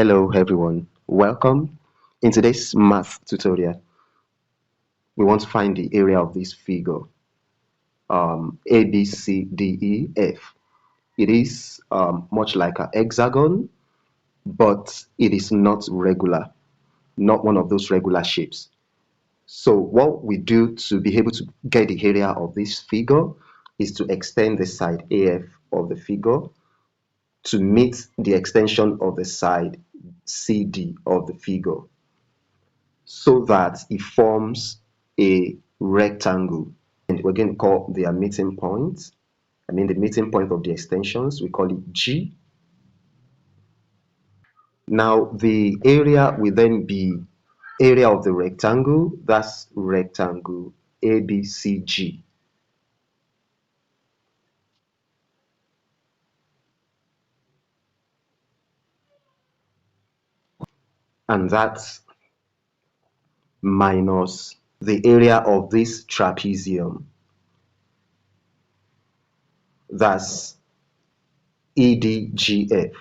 Hello everyone, welcome. In today's math tutorial, we want to find the area of this figure, A, B, C, D, E, F. It is much like an hexagon, but it is not regular, not one of those regular shapes. So what we do to be able to get the area of this figure is to extend the side AF of the figure to meet the extension of the side CD of the figure, so that it forms a rectangle. And we're going to call their meeting point, the meeting point of the extensions, we call it G. Now the area will then be area of the rectangle, that's rectangle ABCG. And that's minus the area of this trapezium, that's EDGF.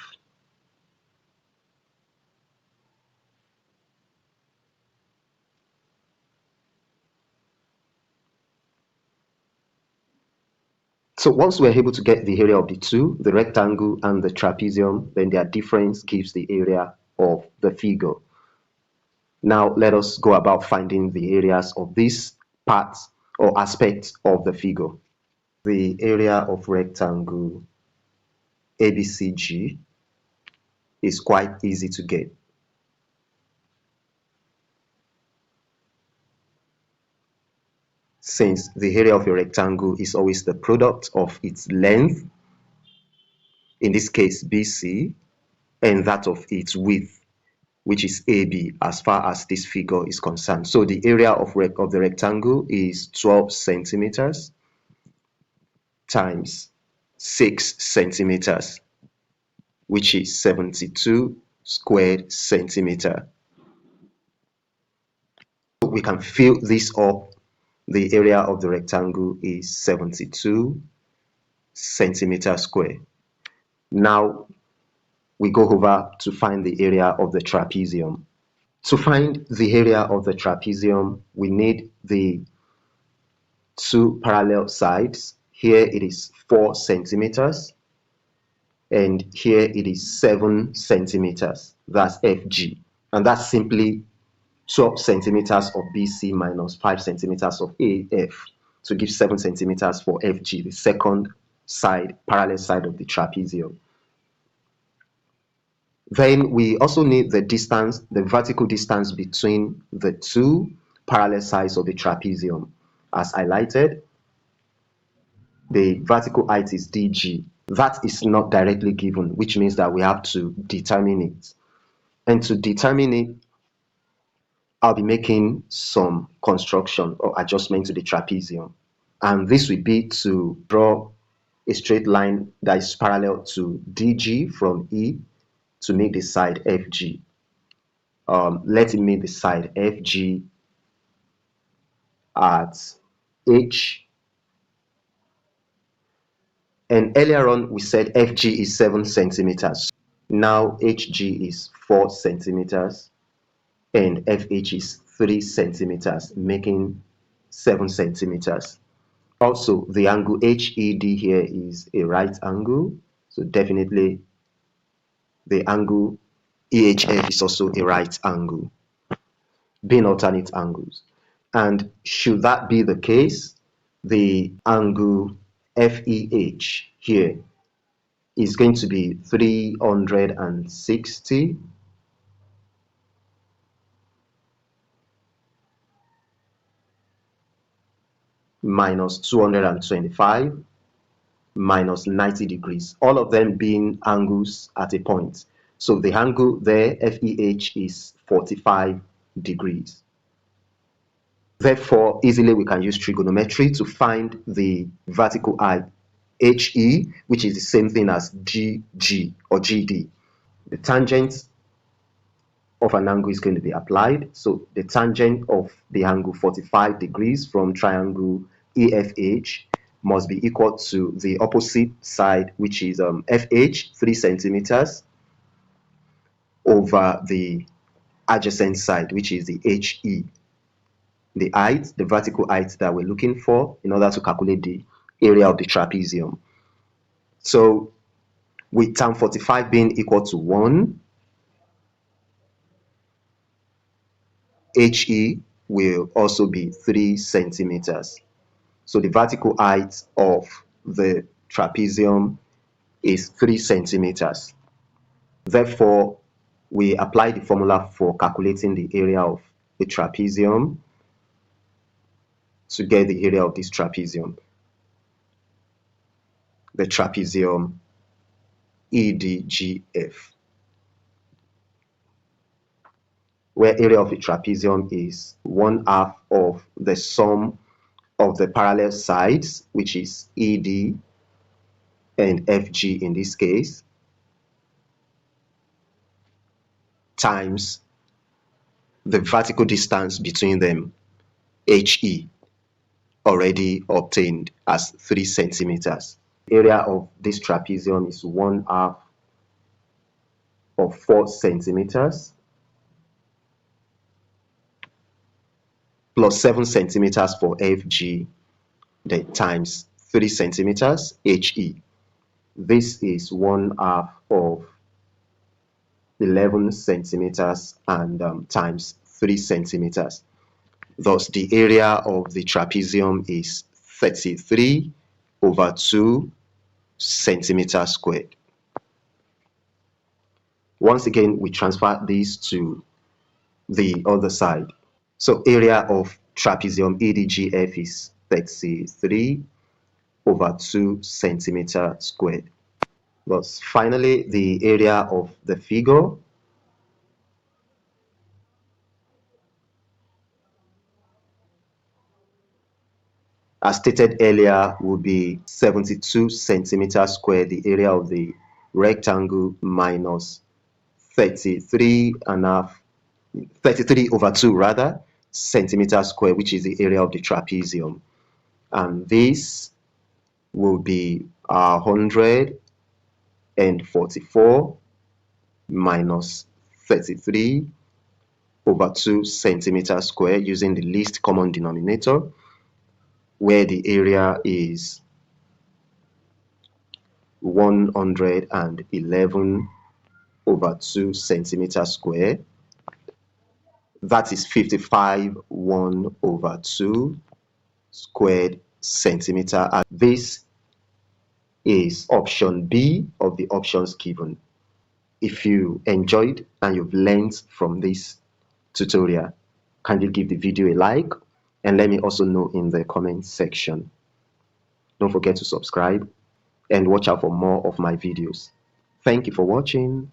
So once we're able to get the area of the two, the rectangle and the trapezium, then their difference gives the area of the figure. Now let us go about finding the areas of these parts or aspects of the figure. The area of rectangle ABCG is quite easy to get. Since the area of a rectangle is always the product of its length, in this case BC, and that of its width, which is AB, as far as this figure is concerned. So the area of the rectangle is 12 centimeters times 6 centimeters, which is 72 squared centimeter. We can fill this up. The area of the rectangle is 72 centimeters square. Now we go over to find the area of the trapezium. To find the area of the trapezium, we need the two parallel sides. Here it is 4 centimeters, and here it is 7 centimeters. That's FG, and that's simply 12 centimeters of BC minus 5 centimeters of AF to give 7 centimeters for FG, the second side, parallel side of the trapezium. Then we also need the distance, the vertical distance between the two parallel sides of the trapezium. As highlighted, the vertical height is DG. That is not directly given, which means that we have to determine it. And to determine it, I'll be making some construction or adjustment to the trapezium. And this will be to draw a straight line that is parallel to DG from E to make the side FG. Let it make the side FG at H. And earlier on, we said FG is 7 centimeters. Now HG is 4 centimeters and FH is 3 centimeters, making 7 centimeters. Also, the angle HED here is a right angle, so definitely the angle EHF is also a right angle, being alternate angles. And should that be the case, the angle FEH here is going to be 360 minus 225 minus 90 degrees, all of them being angles at a point. So the angle there, FEH, is 45 degrees. Therefore, easily we can use trigonometry to find the vertical height HE, which is the same thing as GG or GD. The tangent of an angle is going to be applied. So the tangent of the angle 45 degrees from triangle EFH must be equal to the opposite side, which is FH, 3 centimeters, over the adjacent side, which is the HE, the height, the vertical height that we're looking for in order to calculate the area of the trapezium. So with tan 45 being equal to 1, HE will also be 3 centimeters. So the vertical height of the trapezium is 3 centimeters. Therefore, we apply the formula for calculating the area of the trapezium to get the area of this trapezium. The trapezium EDGF, where area of the trapezium is 1/2 of the sum of the parallel sides, which is ED and FG in this case, times the vertical distance between them, HE, already obtained as 3 centimeters. Area of this trapezium is 1/2 of 4 centimeters plus 7 centimeters for FG, then times 3 centimeters HE. This is 1/2 of 11 centimeters and times 3 centimeters. Thus, the area of the trapezium is 33/2 centimeters squared. Once again, we transfer this to the other side. So area of trapezium EDGF is 33/2 centimeters squared. Thus, finally, the area of the figure as stated earlier would be 72 centimeters squared, the area of the rectangle, minus 33/2 rather centimeters squared, which is the area of the trapezium. And this will be 144 minus 33/2 centimeters squared, using the least common denominator, where the area is 111/2 centimeters squared. That is 55/1/2 squared centimeter. And this is option B of the options given. If you enjoyed and you've learned from this tutorial, kindly give the video a like and let me also know in the comment section. Don't forget to subscribe and watch out for more of my videos. Thank you for watching.